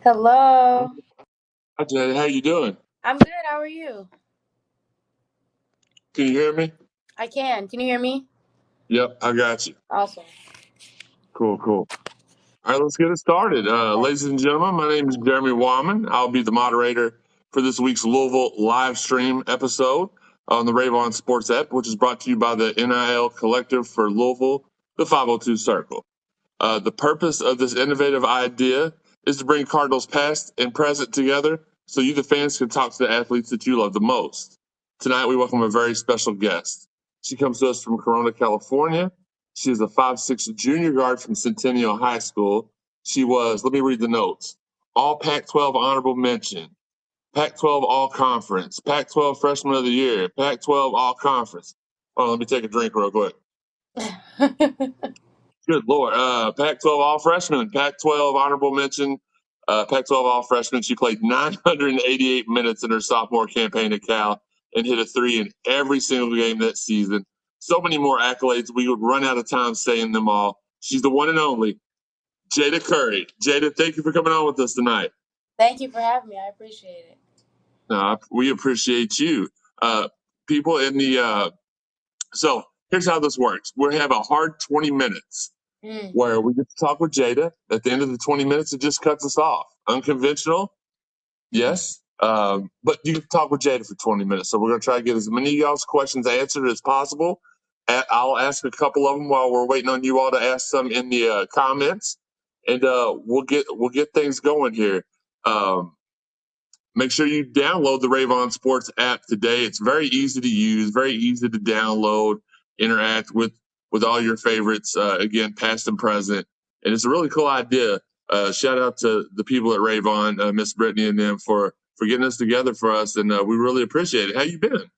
Hello. Hi, Jayda. How you doing? I'm good. How are you? Can you hear me? I can. Can you hear me? Yep, I got you. Awesome. Cool, cool. All right, let's get it started. Ladies and gentlemen, my name is Jeremy Wallman. I'll be the moderator for this week's Louisville live stream episode on the Rave Sports app, which is brought to you by the NIL Collective for Louisville, the 502 Circle. The purpose of this innovative idea is to bring Cardinals past and present together so you, the fans, can talk to the athletes that you love the most. Tonight, we welcome a very special guest. She comes to us from Corona, California. She is a 5'6" junior guard from Centennial High School. She was, let me read the notes, All Pac-12 honorable mention, Pac-12 All Conference, Pac-12 Freshman of the Year, Pac-12 All Conference. Oh, let me take a drink real quick. Good Lord. Pac-12 All Freshman, Pac-12 honorable mention, Pac-12 All Freshman. She played 988 minutes in her sophomore campaign at Cal and hit a three in every single game that season. So many more accolades. We would run out of time saying them all. She's the one and only Jayda Curry. Jayda, thank you for coming on with us tonight. Thank you for having me. I appreciate it. We appreciate you. People in the so here's how this works. We have a hard 20 minutes. Where we get to talk with Jayda. At the end of the 20 minutes, it just cuts us off. Unconventional, yes. But you can talk with Jayda for 20 minutes. So we're going to try to get as many of y'all's questions answered as possible. I'll ask a couple of them while we're waiting on you all to ask some in the comments. And we'll get things going here. Make sure you download the Rave Sports app today. It's very easy to use, very easy to download, interact with all your favorites, again, past and present. And it's a really cool idea. Shout out to the people at Rave Miss Brittany and them for getting us together for us. And we really appreciate it. How you been?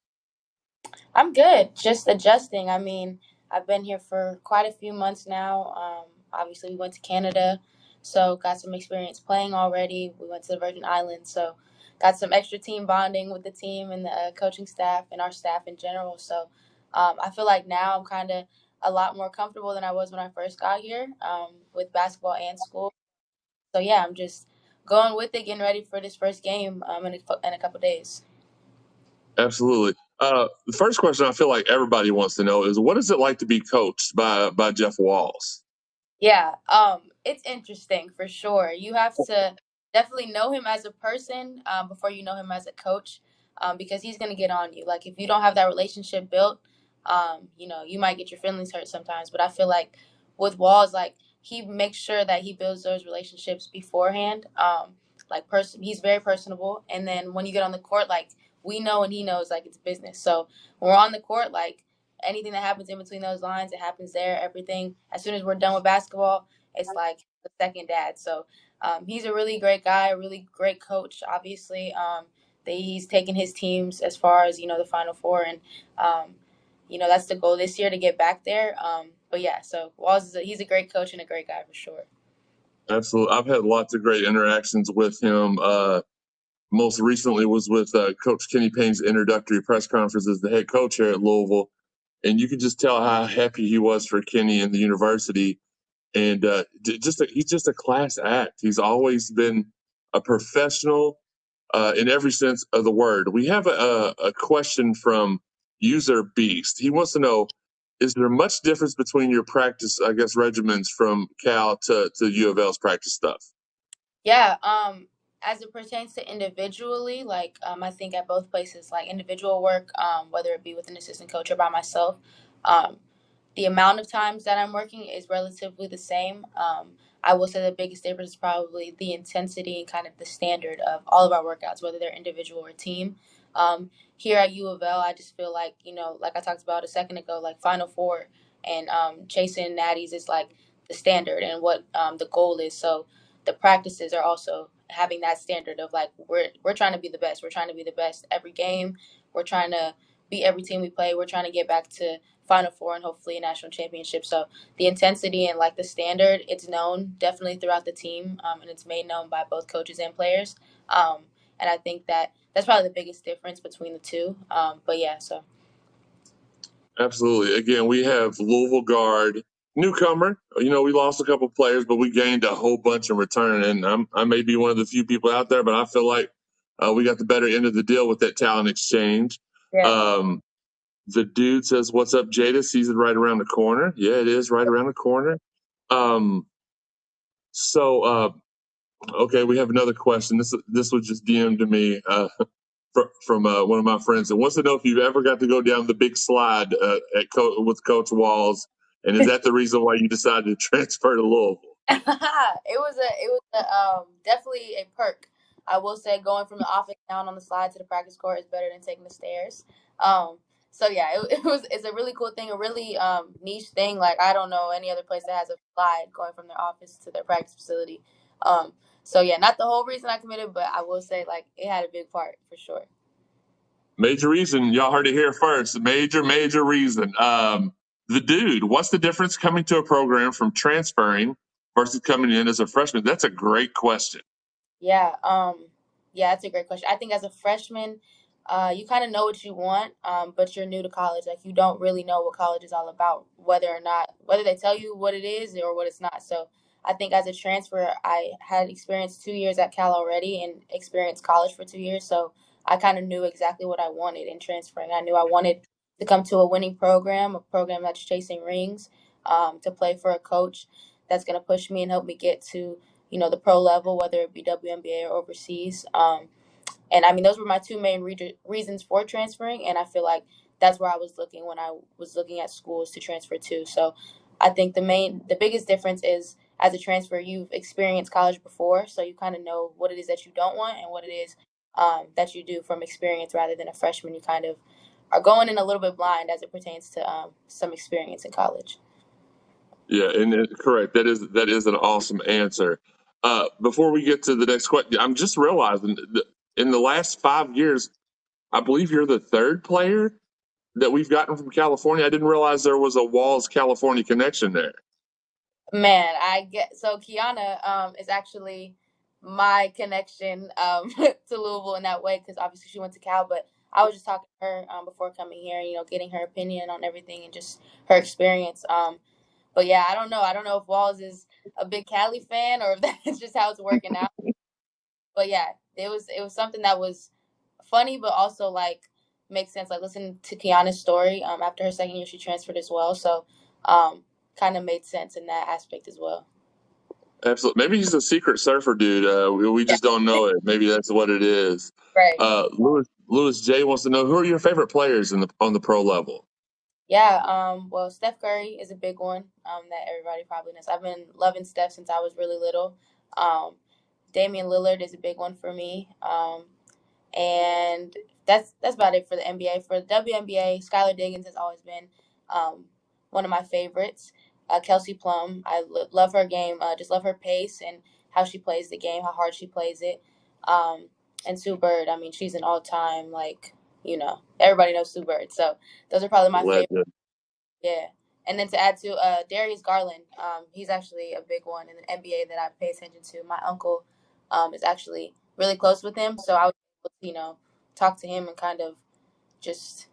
I'm good. Just adjusting. I mean, I've been here for quite a few months now. Obviously, we went to Canada, so got some experience playing already. We went to the Virgin Islands, so got some extra team bonding with the team and the coaching staff and our staff in general. So I feel like now I'm kind of a lot more comfortable than I was when I first got here with basketball and school. So yeah, I'm just going with it, getting ready for this first game in a couple days. Absolutely. The first question I feel like everybody wants to know is, what is it like to be coached by Jeff Walz? Yeah, it's interesting for sure. You have to definitely know him as a person before you know him as a coach, because he's gonna get on you. Like if you don't have that relationship built, you might get your feelings hurt sometimes. But I feel like with Walls, like he makes sure that he builds those relationships beforehand. He's very personable, and then when you get on the court, like we know and he knows, like it's business. So when we're on the court, like anything that happens in between those lines, it happens there. Everything, as soon as we're done with basketball, it's like the second dad. So he's a really great guy, a really great coach. Obviously, he's taken his teams as far as the Final Four, and that's the goal this year to get back there. But yeah, so Walls he's a great coach and a great guy for sure. Absolutely. I've had lots of great interactions with him. Most recently was with Coach Kenny Payne's introductory press conference as the head coach here at Louisville. And you could just tell how happy he was for Kenny and the university. And he's just a class act. He's always been a professional in every sense of the word. We have a question from user Beast. He wants to know, is there much difference between your practice, I guess, regimens from Cal to U of L's practice stuff? Yeah, as it pertains to individually, like I think at both places, like individual work, whether it be with an assistant coach or by myself, um, the amount of times that I'm working is relatively the same. I will say the biggest difference is probably the intensity and kind of the standard of all of our workouts, whether they're individual or team. Here at U of L, I just feel like, like I talked about a second ago, like Final Four and chasing natties is like the standard and what the goal is. So the practices are also having that standard of like we're trying to be the best. We're trying to be the best every game. We're trying to beat every team we play. We're trying to get back to Final Four and hopefully a national championship. So the intensity and like the standard, it's known definitely throughout the team, and it's made known by both coaches and players. And I think that's probably the biggest difference between the two. But yeah, so. Absolutely. Again, we have Louisville guard. newcomer. You know, we lost a couple players, but we gained a whole bunch in return. And I may be one of the few people out there, but I feel like we got the better end of the deal with that talent exchange. Yeah. The dude says, "What's up, Jayda? Season right around the corner." Yeah, it is right around the corner. Um, so okay, we have another question. This was just DM'd to me from one of my friends. It wants to know if you've ever got to go down the big slide with Coach Walls, and is that the reason why you decided to transfer to Louisville? It was definitely a perk. I will say going from the office down on the slide to the practice court is better than taking the stairs. So yeah, it's a really cool thing, a really niche thing. Like I don't know any other place that has a slide going from their office to their practice facility. So yeah, not the whole reason I committed, but I will say like it had a big part for sure. Major reason, y'all heard it here first. Major reason. The dude, what's the difference coming to a program from transferring versus coming in as a freshman? That's a great question. Yeah, yeah, that's a great question. I think as a freshman, you kind of know what you want, but you're new to college. Like you don't really know what college is all about, whether they tell you what it is or what it's not. So I think as a transfer, I had experienced 2 years at Cal already and experienced college for 2 years. So I kind of knew exactly what I wanted in transferring. I knew I wanted to come to a winning program, a program that's chasing rings, to play for a coach that's going to push me and help me get to the pro level, whether it be WNBA or overseas. And I mean, those were my two main reasons for transferring. And I feel like that's where I was looking when I was looking at schools to transfer to. So I think the biggest difference is as a transfer, you've experienced college before. So you kind of know what it is that you don't want and what it is that you do from experience rather than a freshman. You kind of are going in a little bit blind as it pertains to some experience in college. Yeah, and correct. That is an awesome answer. Before we get to the next question, I'm just realizing that in the last 5 years, I believe you're the third player that we've gotten from California. I didn't realize there was a Walls California connection there. Man, I get so Kiana is actually my connection to Louisville in that way because obviously she went to Cal, but I was just talking to her before coming here, getting her opinion on everything and just her experience. But yeah, I don't know. I don't know if Walls is a big Cali fan or if that's just how it's working out. But yeah, it was something that was funny, but also like makes sense. Like listen to Kiana's story. After her second year, she transferred as well, so kind of made sense in that aspect as well. Absolutely. Maybe he's a secret surfer dude. We Yeah, just don't know it. Maybe that's what it is. right. Louis J wants to know who are your favorite players on the pro level. Yeah, well, Steph Curry is a big one that everybody probably knows. I've been loving Steph since I was really little. Um, Damian Lillard is a big one for me. And that's about it for the NBA. For the WNBA, Skylar Diggins has always been one of my favorites. Kelsey Plum, I love her game. Just love her pace and how she plays the game, how hard she plays it. And Sue Bird, I mean, she's an all-time everybody knows Sue Bird. So those are probably my favorite. Legend. Yeah. And then to add to Darius Garland, he's actually a big one in the NBA that I pay attention to. My uncle is actually really close with him, so I was able to, talk to him and kind of just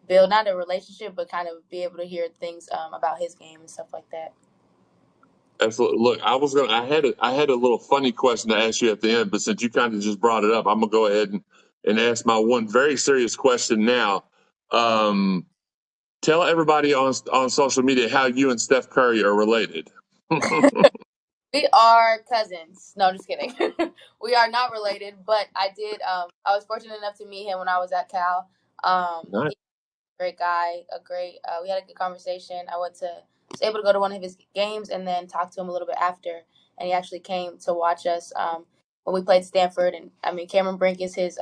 build not a relationship, but kind of be able to hear things about his game and stuff like that. Absolutely. Look, I had a little funny question to ask you at the end, but since you kind of just brought it up, I'm gonna go ahead and ask my one very serious question now. Um, Tell everybody on social media how you and Steph Curry are related. We are cousins. No, just kidding. We are not related, but I did. I was fortunate enough to meet him when I was at Cal. Nice. Great guy, a great. We had a good conversation. Was able to go to one of his games and then talk to him a little bit after, and he actually came to watch us when we played Stanford. And I mean, Cameron Brink is his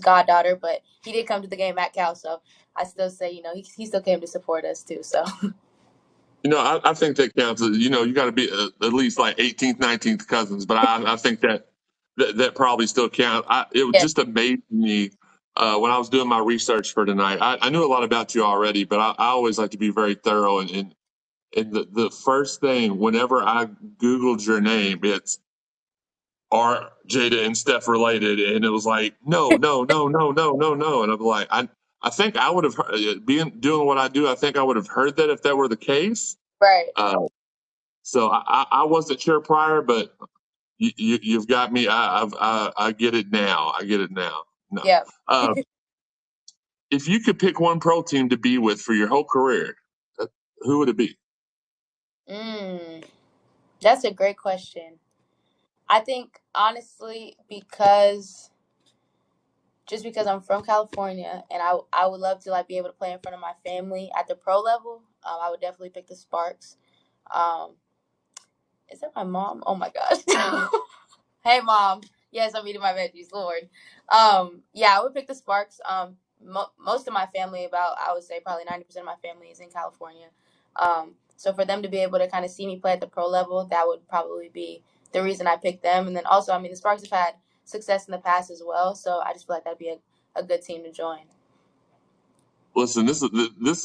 goddaughter, but he did come to the game at Cal, so I still say he still came to support us too. So. I think that counts. You got to be at least like 18th, 19th cousins, but I think that probably still counts. It Yeah. just amazed me when I was doing my research for tonight. I knew a lot about you already, but I always like to be very thorough. And the first thing, whenever I Googled your name, it's are Jayda and Steph related? And it was like, no, no, no, no, no, no, no. And I'm like, I think I would have, being doing what I do, I think I would have heard that if that were the case. Right. So I wasn't sure prior, but you've got me. I get it now. I get it now. No. Yeah. Uh, if you could pick one pro team to be with for your whole career, who would it be? Mm, that's a great question. I think honestly, because just because I'm from California and I would love to like be able to play in front of my family at the pro level, I would definitely pick the Sparks. Um, is that my mom? Oh my gosh. Hey mom. Yes, I'm eating my veggies, Lord. Yeah, I would pick the Sparks. Most of my family, about I would say probably 90% of my family is in California. So for them to be able to kind of see me play at the pro level, that would probably be the reason I picked them. And then also, I mean, the Sparks have had success in the past as well, so I just feel like that'd be a good team to join. Listen, this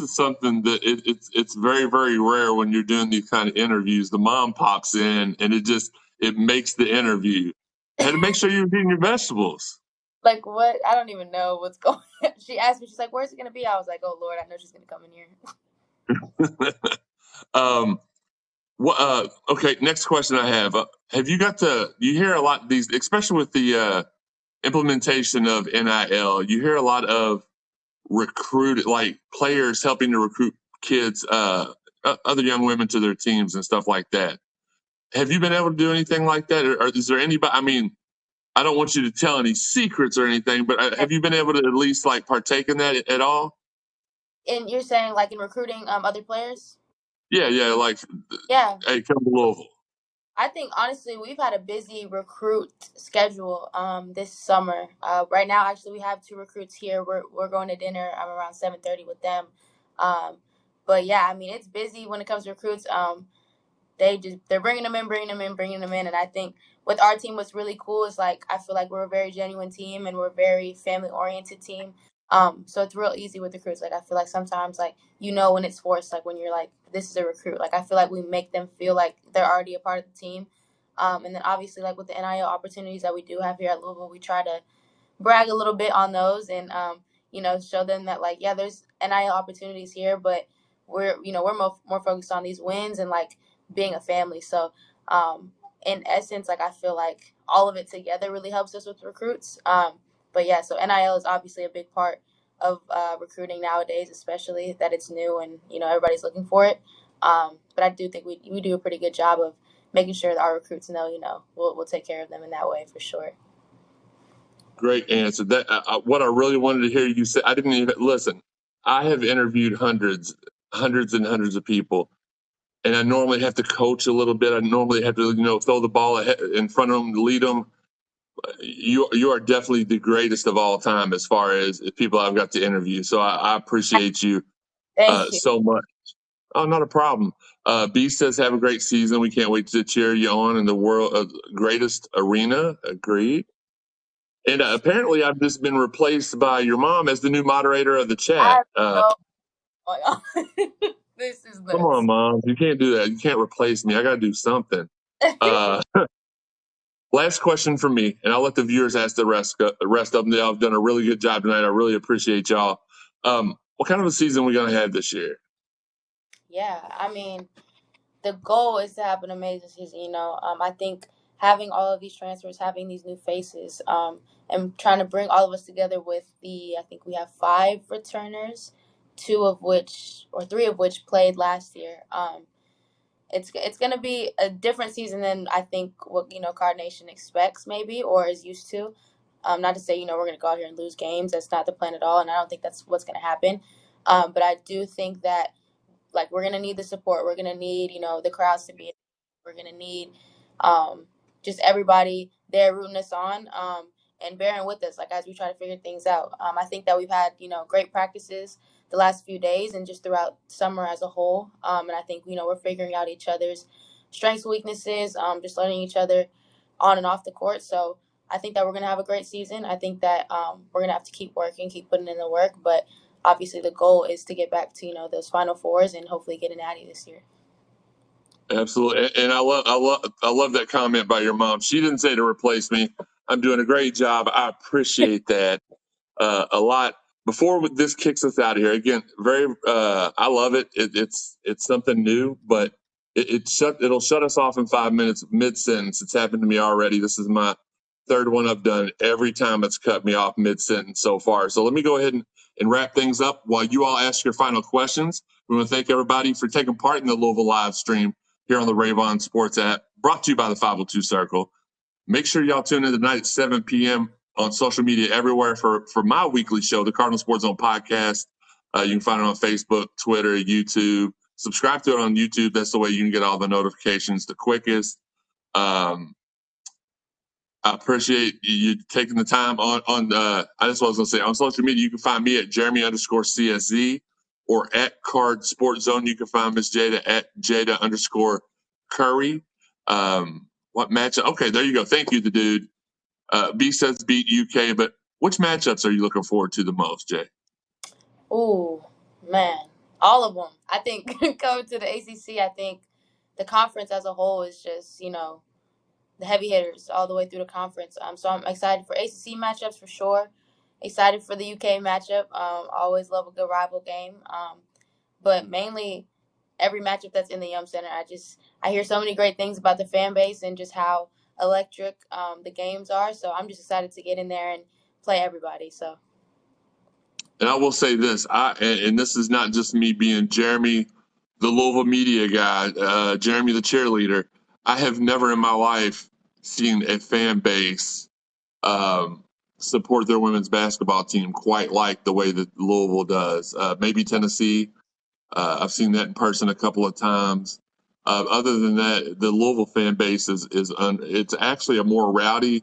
is something that it's very very rare when you're doing these kind of interviews. The mom pops in and it makes the interview. Had to make sure you're eating your vegetables. Like what? I don't even know what's going on. She asked me, she's like, "Where's it gonna be?" I was like, "Oh Lord, I know she's gonna come in here." um, okay, next question I have. Have you got to? You hear a lot of these, especially with the implementation of NIL. You hear a lot of recruit like players helping to recruit kids, other young women to their teams and stuff like that. Have you been able to do anything like that, or is there anybody? I mean, I don't want you to tell any secrets or anything, but have you been able to at least like partake in that at all? And you're saying like in recruiting other players? Yeah, yeah. Like, Yeah. hey, come to Louisville. I think honestly we've had a busy recruit schedule this summer. Right now actually we have two recruits here. We're going to dinner around 7:30 with them. Um, but yeah, I mean it's busy when it comes to recruits. They're bringing them in, and I think with our team, what's really cool is like I feel like we're a very genuine team and we're a very family oriented team. So it's real easy with recruits. Like I feel like sometimes like when it's forced, like when you're like this is a recruit. Like I feel like we make them feel like they're already a part of the team. And then obviously like with the NIL opportunities that we do have here at Louisville, we try to brag a little bit on those and show them that like yeah there's NIL opportunities here, but we're more focused on these wins and like being a family. So in essence, like I feel like all of it together really helps us with recruits. But yeah, so NIL is obviously a big part of recruiting nowadays, especially that it's new and everybody's looking for it. But I do think we do a pretty good job of making sure that our recruits know we'll take care of them in that way for sure. Great answer. That what I really wanted to hear you say. I didn't even listen. I have interviewed hundreds and hundreds of people, and I normally have to coach a little bit. I normally have to, throw the ball in front of them, lead them. You are definitely the greatest of all time as far as people I've got to interview. So I appreciate you Thank you. so much. Oh, not a problem. B says, have a great season. We can't wait to cheer you on in the world greatest arena. Agreed. And apparently, I've just been replaced by your mom as the new moderator of the I chat. have no going on. This is Come on, nuts. mom. You can't do that. You can't replace me. I got to do something. Uh, last question for me, and I'll let the viewers ask the rest of them. Y'all have done a really good job tonight. I really appreciate y'all. What kind of a season are we going to have this year? Yeah, I mean, the goal is to have an amazing season. I think having all of these transfers, having these new faces, and trying to bring all of us together with I think we have 5 returners, 3 of which played last year. It's going to be a different season than I think what Card Nation expects maybe or is used to. Not to say we're going to go out here and lose games. That's not the plan at all, and I don't think that's what's going to happen. But I do think that like we're gonna need the support. We're gonna need the crowds to be. We're gonna need um, just everybody there rooting us on and bearing with us like as we try to figure things out. I think that we've had great practices the last few days and just throughout summer as a whole. And I think we're figuring out each other's strengths, weaknesses, just learning each other on and off the court. So I think that we're gonna have a great season. I think that we're gonna have to keep working, keep putting in the work, but obviously the goal is to get back to those Final Fours and hopefully get an Natty this year. Absolutely, and I love that comment by your mom. She didn't say to replace me. I'm doing a great job. I appreciate that a lot. before this kicks us out of here, again, I love it. It's something new, but it'll shut us off in 5 minutes mid sentence. It's happened to me already. This is my third one I've done. Every time it's cut me off mid sentence so far. So let me go ahead and wrap things up while you all ask your final questions. We want to thank everybody for taking part in the Louisville live stream here on the Rave Sports app, brought to you by the 502 Circle. Make sure y'all tune in tonight at 7 p.m. on social media everywhere for my weekly show, the Cardinal Sports Zone podcast. You can find it on Facebook, Twitter, YouTube. Subscribe to it on YouTube. That's the way you can get all the notifications the quickest. I appreciate you taking the time on I just was going to say, on social media, you can find me at Jeremy_CSZ or at Card Sports Zone. You can find Miss Jayda at Jayda_Curry. What matchup? Okay, there you go. Thank you, the dude. B says beat UK, but which matchups are you looking forward to the most, Jay? Ooh, man, all of them. I think coming to the ACC, I think the conference as a whole is just the heavy hitters all the way through the conference. So I'm excited for ACC matchups for sure. Excited for the UK matchup. Always love a good rival game. But mainly every matchup that's in the Yum Center. I hear so many great things about the fan base and just how electric the games are. So I'm just excited to get in there and play everybody. So. And I will say this, and this is not just me being Jeremy, the Louisville media guy, Jeremy the cheerleader. I have never in my life seen a fan base support their women's basketball team quite like the way that Louisville does. Maybe Tennessee. I've seen that in person a couple of times. Other than that, the Louisville fan base it's actually a more rowdy.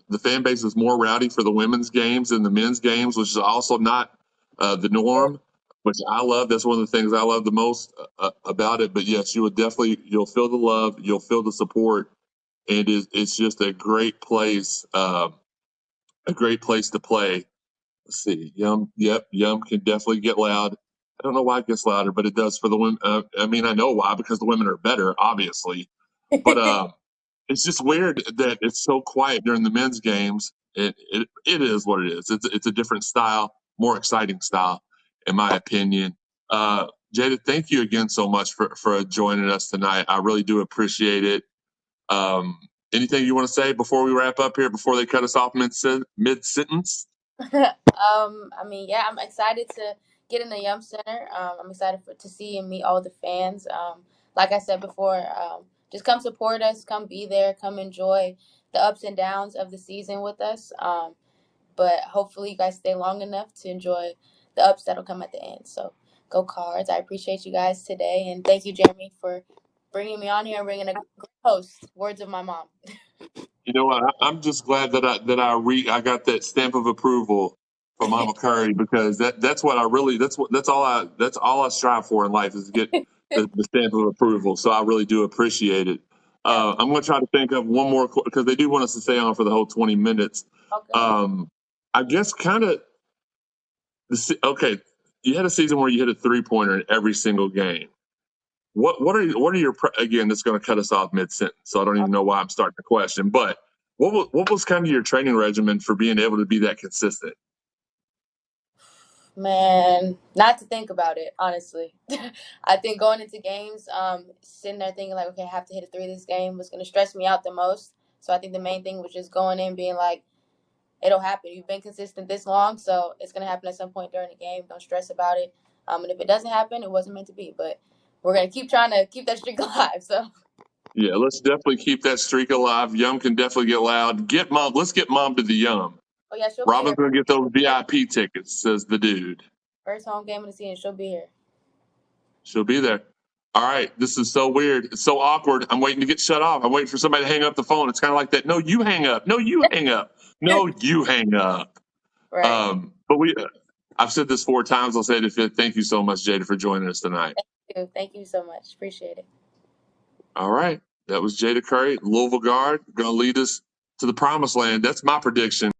The fan base is more rowdy for the women's games than the men's games, which is also not the norm, which I love. That's one of the things I love the most about it. But yes, you'll feel the love, you'll feel the support, and it's just a great place to play. Let's see. Yum. Yep. Yum can definitely get loud. I don't know why it gets louder, but it does for the women. I mean, I know why, because the women are better, obviously. But it's just weird that it's so quiet during the men's games. It is what it is. It's a different style, more exciting style, in my opinion. Jayda, thank you again so much for joining us tonight. I really do appreciate it. Anything you want to say before we wrap up here, before they cut us off mid sentence? I mean, yeah, I'm excited to get in the Yum Center. I'm excited to see and meet all the fans. Like I said before, just come support us, come be there, come enjoy the ups and downs of the season with us. But hopefully you guys stay long enough to enjoy the ups that'll come at the end. So go Cards. I appreciate you guys today. And thank you, Jeremy, for bringing me on here and bringing a great host. Words of my mom. You know what? I'm just glad that I got that stamp of approval from Mama Curry, because that's all I strive for in life, is to get the stamp of approval. So I really do appreciate it. Yeah. I'm going to try to think of one more, because they do want us to stay on for the whole 20 minutes. Okay. I guess kind of okay. You had a season where you hit a 3-pointer in every single game. What are your, again, that's going to cut us off mid sentence, so I don't even know why I'm starting the question. But what was kind of your training regimen for being able to be that consistent? Man, not to think about it, honestly. I think going into games, sitting there thinking like, okay, I have to hit a three this game was going to stress me out the most. So I think the main thing was just going in being like, it'll happen. You've been consistent this long, so it's going to happen at some point during the game. Don't stress about it. And if it doesn't happen, it wasn't meant to be. But we're going to keep trying to keep that streak alive. So. Yeah, let's definitely keep that streak alive. Yum can definitely get loud. Let's get mom to the Yum. Oh, yeah, she'll Robin's be going to get those VIP tickets, says the dude. First home game of the season. She'll be here. She'll be there. All right, this is so weird. It's so awkward. I'm waiting to get shut off. I'm waiting for somebody to hang up the phone. It's kind of like that. No, you hang up. No, you hang up. No, you hang up. Right. But I've said this 4 times. I'll say it a fifth. Thank you so much, Jayda, for joining us tonight. Thank you so much. Appreciate it. All right. That was Jayda Curry, Louisville guard, going to lead us to the promised land. That's my prediction.